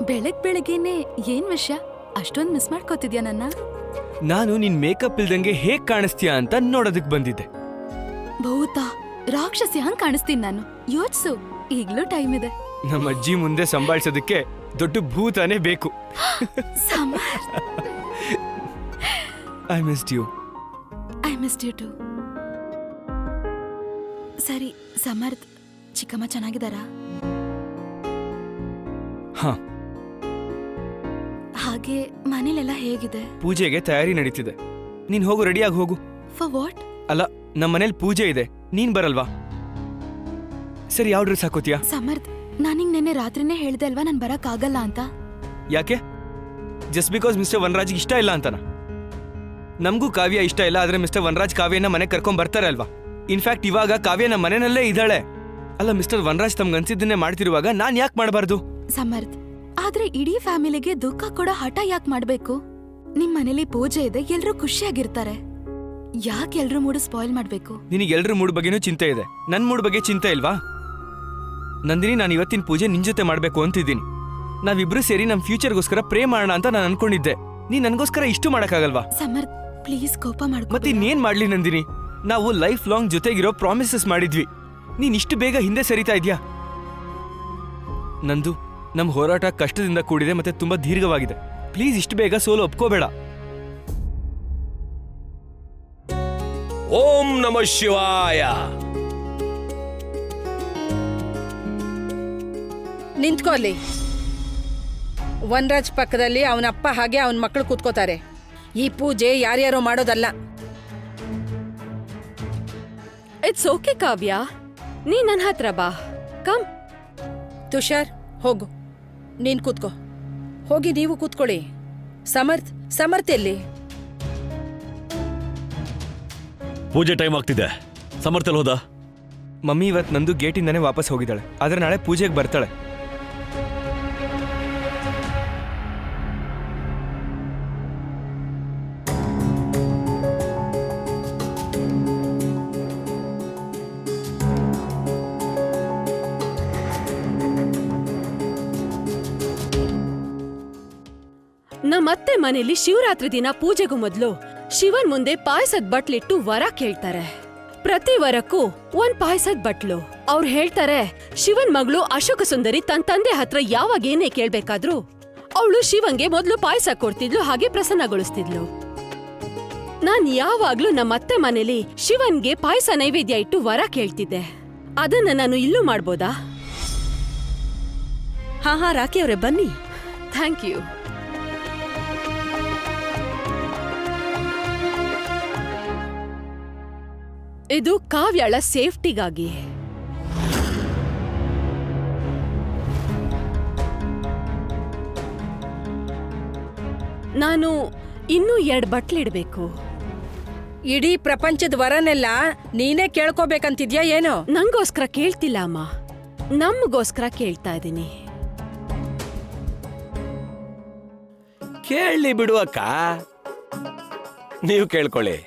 ಬೆಳಗ್ಗೆನೆ ಏನ್ ವಿಷಯ? ಅಷ್ಟೊಂದ್ ಮಿಸ್ ಮಾಡ್ಕೋತಿದ್ಯಾ ನನ್ನ? ನಾನು ನಿನ್ ಮೇಕಪ್ ಇಲ್ದಂಗೆ ಹೇಗ್ ಕಾಣಿಸ್ತೀಯಾ ಅಂತ ನೋಡೋದಕ್ ಬಂದಿದ್ದೆ. ಭೂತ ರಾಕ್ಷಸಿ ಹಂಗ್ ಕಾಣಿಸ್ತೀನಿ ನಾನು. ಯೋಚ್ಸು, ಈಗ್ಲೂ ಟೈಮ್ ಇದೆ. ನಮ್ಮ ಅಜ್ಜಿ ಮುಂದೆ ಸಂಭಾಳಿಸೋದಕ್ಕೆ ದೊಡ್ಡ ಭೂತಾನೇ ಬೇಕು. I missed you. I missed you too. ಸರಿ ಸಮರ್ಥ್, ಚಿಕ್ಕಮ್ಮ ಚೆನ್ನಾಗಿದ್ದಾರಾ? ಹಾ. ಹಾಗೆ ಮನೇಲೆಲ್ಲ ಹೇಗಿದೆ? ಪೂಜೆಗೆ ತಯಾರಿ ನಡೀತಿದೆ. ನೀನ್ ಹೋಗು, ರೆಡಿಯಾಗಿ ಹೋಗು. For what? ಅಲ್ಲ, ನಮ್ಮ ಮನೇಲಿ ಪೂಜೆ ಇದೆ, ನೀನ್ ಬರಲ್ವಾ? ಸರಿ, ಯಾವ ಡ್ರೆಸ್ ಹಾಕೋತೀಯಾ? ಸಮರ್ಥ್, ನಾನಿಂಗ್ ನೆನ್ನೆ ರಾತ್ರಿನೇ ಹೇಳ್ದೆ ಅಲ್ವಾ ನಾನ್ ಬರಕ್ ಆಗಲ್ಲ ಅಂತ. ಯಾಕೆ? ಜಸ್ಟ್ ಬಿಕಾಸ್ ಮಿಸ್ಟರ್ ವನರಾಜ್ ಇಷ್ಟ ಇಲ್ಲ ಅಂತನಾ? ನಮಗೂ ಕಾವ್ಯ ಇಷ್ಟ ಇಲ್ಲ, ಆದ್ರೆ ಮಿಸ್ಟರ್ ವನರಾಜ್ ಕಾವ್ಯನ ಮನೆ ಕರ್ಕೊಂಡ್ ಬರ್ತಾರೆ ಅಲ್ವಾ? ಇನ್ಫ್ಯಾಕ್ಟ್ ಇವಾಗ ಕಾವ್ಯ ನಮ್ಮ ಮನೆಯಲ್ಲೇ ಇದ್ದಾಳೆ. ಅಲ್ಲ, ಮಿಸ್ಟರ್ ವನರಾಜ್ ತಮ್ಗೆ ಅನ್ಸಿದ್ದನ್ನೇ ಮಾಡ್ತಿರುವಾಗ ನಾನ್ ಯಾಕೆ ಮಾಡಬಾರ್ದು? ಸಮರ್ಥ್, ಆದ್ರೆ ಇಡೀ ಫ್ಯಾಮಿಲಿಗೆ ದುಃಖ ಕೊಡೋ ಹಠ ಯಾಕೆ ಮಾಡ್ಬೇಕು? ನಿಮ್ ಮನೇಲಿ ಪೂಜೆ ಇದೆ, ಎಲ್ರೂ ಖುಷಿಯಾಗಿರ್ತಾರೆ. ಯಾಕೆ ಎಲ್ರೂ ಮೂಡ್ ಸ್ಪಾಯ್ಲ್ ಮಾಡ್ಬೇಕು? ನಿನಗೆ ಎಲ್ರ ಮೂಡ್ ಬಗ್ಗೆನೂ ಚಿಂತೆ ಇದೆ, ನನ್ ಮೂಡ್ ಬಗ್ಗೆ ಚಿಂತೆ ಇಲ್ವಾ? ನಂದಿನಿ, ನಾನು ಇವತ್ತಿನ ಪೂಜೆ ನಿನ್ ಜೊತೆ ಮಾಡ್ಬೇಕು ಅಂತಿದ್ದೀನಿ. ನಾವಿಬ್ರು ಸೇರಿ ನಮ್ ಫ್ಯೂಚರ್ಗೋಸ್ಕರ ಪ್ರೇ ಮಾಡೋಣ ಅಂತ ನಾನು ಅನ್ಕೊಂಡಿದ್ದೆ. ನೀನ್ ನನ್ಗೋಸ್ಕರ ಇಷ್ಟು ಮಾಡಕ್ಕಾಗಲ್ವಾ? ಸಮರ್ಥ್, ಪ್ಲೀಸ್ ಕೋಪ ಮಾಡ್ಕೊ. ಮತ್ತೆ ಇನ್ನೇನ್ ಮಾಡ್ಲಿ ನಂದಿನಿ? ನಾವು ಲೈಫ್ ಲಾಂಗ್ ಜೊತೆಗಿರೋ ಪ್ರಾಮಿಸಸ್ ಮಾಡಿದ್ವಿ. ನೀನ್ ಇಷ್ಟು ಬೇಗ ಹಿಂದೆ ಸರಿತಾ ಇದ್ಯಾ? ನಂದು, ನಮ್ ಹೋರಾಟ ಕಷ್ಟದಿಂದ ಕೂಡಿದೆ ಮತ್ತೆ ತುಂಬಾ ದೀರ್ಘವಾಗಿದೆ. ಪ್ಲೀಸ್ ಇಷ್ಟು ಬೇಗ ಸೋಲು ಒಪ್ಕೋಬೇಡ. ಓಂ ನಮಃ ಶಿವಾಯ. ನಿಂತ್ಕೊಳ್ಳಿ. ವನರಾಜ್ ಪಕ್ಕದಲ್ಲಿ ಅವನಪ್ಪ ಹಾಗೆ ಅವನ ಮಕ್ಕಳು ಕೂತ್ಕೋತಾರೆ. ಈ ಪೂಜೆ ಯಾರ್ಯಾರೋ ಮಾಡೋದಲ್ಲ. ಇಟ್ಸ್ ಓಕೆ ಕಾವ್ಯ, ನೀ ನನ್ನ ಹತ್ರ ಬಾ. ಕಮ್. ತುಷಾರ್, ಹೋಗು, ನೀನ್ ಕೂತ್ಕೋ. ಹೋಗಿ ನೀವು ಕೂತ್ಕೊಳ್ಳಿ. ಸಮರ್ಥ್ ಎಲ್ಲಿ? ಪೂಜೆ ಟೈಮ್ ಆಗ್ತಿದೆ. ಸಮರ್ಥಲ್ ಹೋದ? ಮಮ್ಮಿ ಇವತ್ ನಂದು ಗೇಟಿಂದಾನೇ ವಾಪಸ್ ಹೋಗಿದ್ದಾಳೆ, ಆದ್ರೆ ನಾಳೆ ಪೂಜೆಗೆ ಬರ್ತಾಳೆ. ನಮ್ಮತ್ತೆ ಮನೇಲಿ ಶಿವರಾತ್ರಿ ದಿನ ಪೂಜೆಗೂ ಮೊದ್ಲು ಶಿವನ್ ಮುಂದೆ ಪಾಯಸದ ಬಟ್ಲಿಟ್ಟು ವರ ಕೇಳ್ತಾರೆ. ಪ್ರತಿ ವರಕ್ಕೂ ಒಂದ್ ಪಾಯಸದ ಬಟ್ಲು. ಅವ್ರು ಹೇಳ್ತಾರೆ, ಶಿವನ್ ಮಗಳು ಅಶೋಕ ಸುಂದರಿ ತನ್ ತಂದೆ ಹತ್ರ ಯಾವಾಗ ಏನೇ ಕೇಳ್ಬೇಕಾದ್ರೂ ಅವಳು ಶಿವಂಗೆ ಮೊದ್ಲು ಪಾಯಸ ಕೊಡ್ತಿದ್ಲು, ಹಾಗೆ ಪ್ರಸನ್ನಗೊಳಿಸ್ತಿದ್ಲು. ನಾನ್ ಯಾವಾಗ್ಲೂ ನಮ್ಮತ್ತೆ ಮನೇಲಿ ಶಿವನ್ಗೆ ಪಾಯಸ ನೈವೇದ್ಯ ಇಟ್ಟು ವರ ಕೇಳ್ತಿದ್ದೆ. ಅದನ್ನ ನಾನು ಇಲ್ಲೂ ಮಾಡ್ಬೋದಾ? ಹಾ, ರಾಕಿ ಅವ್ರೆ, ಬನ್ನಿ. Thank you. ಇದು ಕಾವ್ಯಳ ಸೇಫ್ಟಿಗಾಗಿ. ನಾನು ಇನ್ನೂ 2 ಬಟ್ಲಿಡ್ಬೇಕು. ಇಡೀ ಪ್ರಪಂಚದ ವರನೆಲ್ಲ ನೀನೇ ಕೇಳ್ಕೋಬೇಕಂತಿದ್ಯಾ ಏನೋ? ನಂಗೋಸ್ಕರ ಕೇಳ್ತಿಲ್ಲ ಅಮ್ಮ, ನಮ್ಗೋಸ್ಕರ ಕೇಳ್ತಾ ಇದ್ದೀನಿ. ಕೇಳಲಿ ಬಿಡು ಅಕ್ಕ, ನೀವು ಕೇಳ್ಕೊಳ್ಳಿ.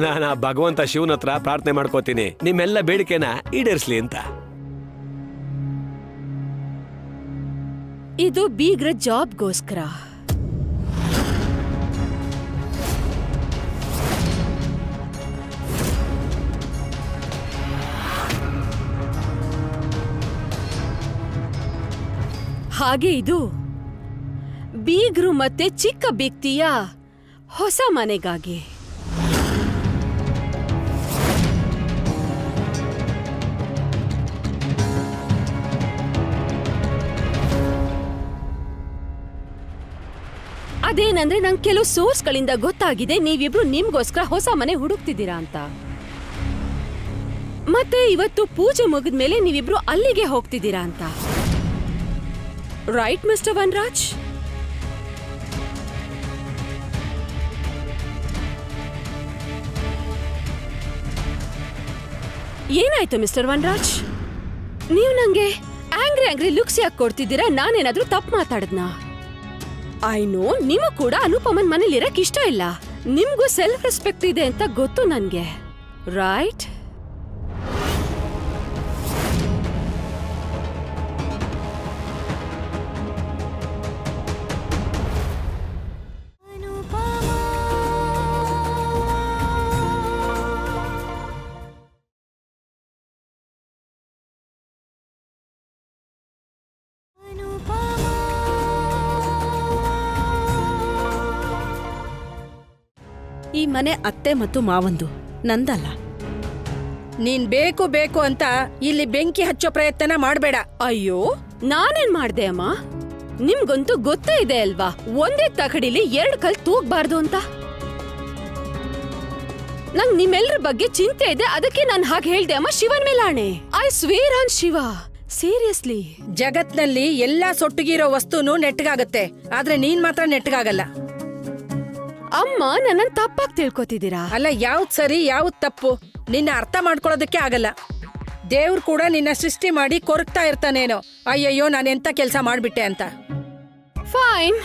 ನಾನು ಆ ಭಗವಂತ ಶಿವನ ಹತ್ರ ಪ್ರಾರ್ಥನೆ ಮಾಡ್ಕೋತೀನಿ, ನಿಮ್ಮೆಲ್ಲ ಬೇಡಿಕೆನ ಈಡೇರಿಸ್ಲಿ ಅಂತ. ಇದು ಬೀಗ್ರ ಜಾಬ್ಗೋಸ್ಕರ. ಹಾಗೆ ಇದು ಬೀಗ್ರು ಮತ್ತೆ ಚಿಕ್ಕ ವ್ಯಕ್ತಿಯ ಹೊಸ ಮನೆಗಾಗಿ. ಅದೇನಂದ್ರೆ ನಂಗೆ ಕೆಲವು ಸೋರ್ಸ್ಗಳಿಂದ ಗೊತ್ತಾಗಿದೆ ನೀವಿಬ್ರು ನಿಮ್ಗೋಸ್ಕರ ಹೊಸ ಮನೆ ಹುಡುಕ್ತಿದ್ದೀರಾ ಅಂತ. ಮತ್ತೆ ಇವತ್ತು ಪೂಜೆ ಮುಗಿದ್ಮೇಲೆ ನೀವಿಬ್ರು ಅಲ್ಲಿಗೆ ಹೋಗ್ತಿದ್ದೀರಾ ಅಂತ. Right mister Vanaraj? ಏನಾಯ್ತು ಮಿಸ್ಟರ್ ವನರಾಜ್? ನೀವು ನಂಗೆ ಆಂಗ್ರಿ ಲುಕ್ಸ್ ಯಾಕೆ ಕೊಡ್ತಿದ್ದೀರಾ? ನಾನೇನಾದ್ರೂ ತಪ್ಪು ಮಾತಾಡದ್ನಾ? ಐ ನೋ ನಿಮಗೂ ಕೂಡ ಅನುಪಮನ್ ಮನೇಲಿರಕ್ ಇಷ್ಟ ಇಲ್ಲ. ನಿಮ್ಗೂ ಸೆಲ್ಫ್ ರೆಸ್ಪೆಕ್ಟ್ ಇದೆ ಅಂತ ಗೊತ್ತು ನನ್ಗೆ, ರೈಟ್? ಈ ಮನೆ ಅತ್ತೆ ಮತ್ತು ಮಾವಂದು, ನಂದಲ್ಲ. ನೀನ್ ಬೇಕು ಬೇಕು ಅಂತ ಇಲ್ಲಿ ಬೆಂಕಿ ಹಚ್ಚೋ ಪ್ರಯತ್ನ ಮಾಡ್ಬೇಡ. ಅಯ್ಯೋ, ನಾನೇನ್ ಮಾಡ್ದೆ ಅಮ್ಮ? ನಿಮ್ಗಂತೂ ಗೊತ್ತೇ ಇದೆ ಅಲ್ವಾ, ಒಂದೇ ತಕಡಿಲಿ 2 ಕಲ್ ತೂಗ್ಬಾರ್ದು ಅಂತ. ನಂಗ್ ನಿಮ್ಮೆಲ್ರ ಬಗ್ಗೆ ಚಿಂತೆ ಇದೆ, ಅದಕ್ಕೆ ನಾನು ಹಾಗೆ ಹೇಳ್ದೆ ಅಮ್ಮ. ಶಿವನ್ ಮೇಲಾಣೆ, I swear on Shiva, seriously. ಜಗತ್ನಲ್ಲಿ ಎಲ್ಲಾ ಸೊಟ್ಟಗಿರೋ ವಸ್ತುನು ನೆಟ್ಗಾಗತ್ತೆ, ಆದ್ರೆ ನೀನ್ ಮಾತ್ರ ನೆಟ್ಗಾಗಲ್ಲ. ಅಮ್ಮ, ನನ್ನನ್ ತಪ್ಪಾಗಿ ತಿಳ್ಕೊತಿದ್ದೀರಾ. ಅಲ್ಲ, ಯಾವ್ದ್ ಸರಿ ಯಾವ್ದ್ ತಪ್ಪು ನಿನ್ನ ಅರ್ಥ ಮಾಡ್ಕೊಳ್ಳೋದಕ್ಕೆ ಆಗಲ್ಲ. ದೇವ್ರು ಕೂಡ ನಿನ್ನ ಸೃಷ್ಟಿ ಮಾಡಿ ಕೊರಗ್ತಾ ಇರ್ತಾನೇನೋ, ಅಯ್ಯಯ್ಯೋ ನಾನೆಂತ ಕೆಲ್ಸ ಮಾಡ್ಬಿಟ್ಟೆ ಅಂತ. ಫೈನ್,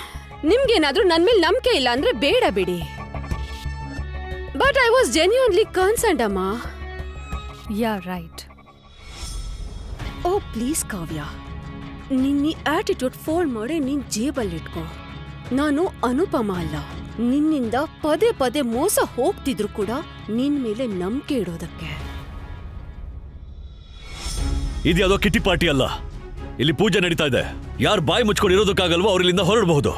ನಿಮ್ಗೇನಾದ್ರೂ ನನ್ ಮೇಲೆ ನಂಬಿಕೆ ಇಲ್ಲ ಅಂದ್ರೆ ಬೇಡ ಬಿಡಿ. But I was genuinely concerned ಅಮ್ಮ. Yeah right. ಓ ಪ್ಲೀಸ್ ಕಾವ್ಯ, ನಿನ್ನ ಆಟಿಟ್ಯೂಡ್ ಫೋಲ್ಡ್ ಮಾಡಿ ನಿನ್ ಜೇಬಲ್ಲಿಟ್ಕೋ. ನಾನು ಅನುಪಮ ಅಲ್ಲ. ನಿನ್ನಿಂದ ಪದೇ ಪದೇ ಮೋಸ ಹೋಗ್ತಿದ್ರು ಕೂಡ ನಿನ್ ಮೇಲೆ ನಂಬಿಕೆ ಇಡೋದಕ್ಕೆ. ಇದ್ಯಾವುದೋ ಕಿಟಿ ಪಾರ್ಟಿ ಅಲ್ಲ, ಇಲ್ಲಿ ಪೂಜೆ ನಡೀತಾ ಇದೆ. ಯಾರು ಬಾಯಿ ಮುಚ್ಕೊಂಡು ಇರೋದಕ್ಕಾಗಲ್ವೋ ಅವ್ರ ಇಲ್ಲಿಂದ ಹೊರಡಬಹುದು.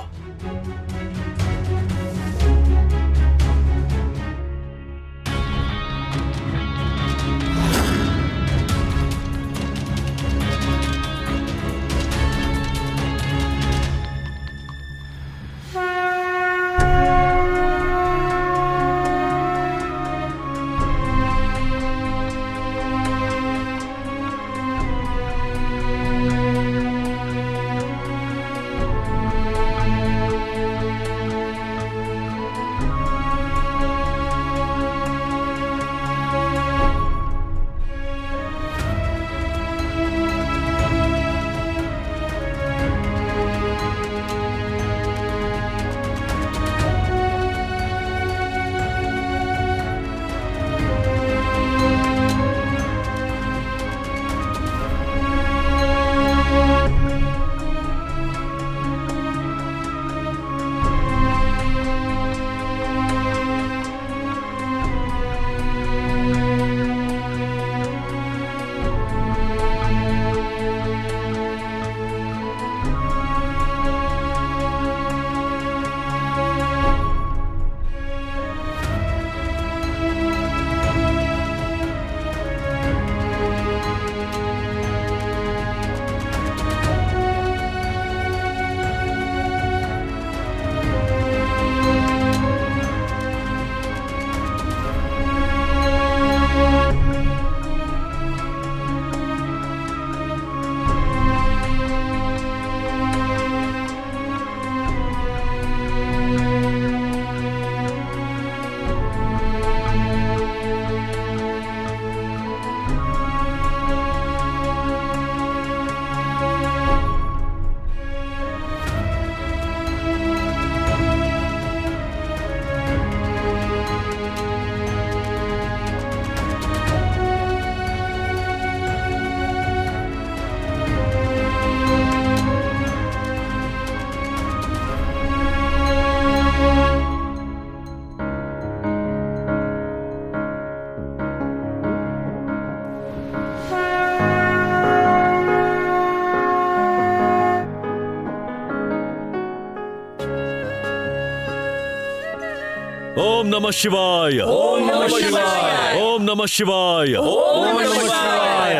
ಓಂ ನಮಃ ಶಿವಾಯ. ಓಂ ನಮಃ ಶಿವಾಯ. ಓಂ ನಮಃ ಶಿವಾಯ. ಓಂ ನಮಃ ಶಿವಾಯ.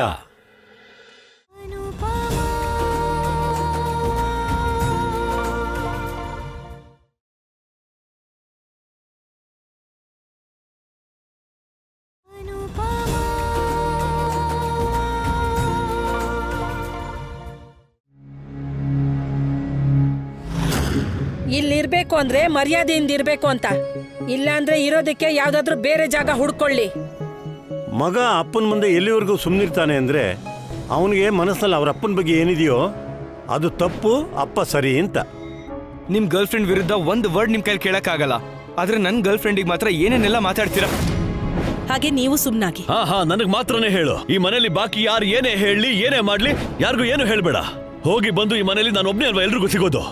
ಇಲ್ಲಿರ್ಬೇಕು ಅಂದ್ರೆ ಮರ್ಯಾದೆಯಿಂದ ಇರ್ಬೇಕು ಅಂತ, ಇಲ್ಲಾಂದ್ರೆ ಇರೋದಕ್ಕೆ ಯಾವ್ದಾದ್ರು ಬೇರೆ ಜಾಗ ಹುಡ್ಕೊಳ್ಳಿ. ಮಗ ಅಪ್ಪನ ಮುಂದೆ ಎಲ್ಲಿವರೆಗೂ ಸುಮ್ಮನಿರ್ತಾನೆ ಅಂದ್ರೆ ಅವನಿಗೆ ಮನಸ್ಸಲ್ಲಿ ಅವ್ರ ಅಪ್ಪನ ಬಗ್ಗೆ ಏನಿದೆಯೋ ಅದು ತಪ್ಪು, ಅಪ್ಪ ಸರಿ ಅಂತ. ನಿಮ್ ಗರ್ಲ್ ಫ್ರೆಂಡ್ ವಿರುದ್ಧ ಒಂದು ವರ್ಡ್ ನಿಮ್ ಕೈಲಿ ಕೇಳಕ್ಕಾಗಲ್ಲ, ಆದ್ರೆ ನನ್ ಗರ್ಲ್ ಫ್ರೆಂಡಿಗೆ ಮಾತ್ರ ಏನೇನೆಲ್ಲ ಮಾತಾಡ್ತೀರಾ. ಹಾಗೆ ನೀವು ಸುಮ್ನಾಗಿ. ಹಾ ನನಗ್ ಮಾತ್ರನೇ ಹೇಳು. ಈ ಮನೇಲಿ ಬಾಕಿ ಯಾರು ಏನೇ ಹೇಳಲಿ ಏನೇ ಮಾಡ್ಲಿ ಯಾರಿಗೂ ಏನು ಹೇಳ್ಬೇಡ. ಹೋಗಿ ಬಂದು ಈ ಮನೇಲಿ ನಾನು ಒಬ್ನೇ ಅಲ್ವಾ ಎಲ್ರಿಗೂ ಸಿಗೋದು.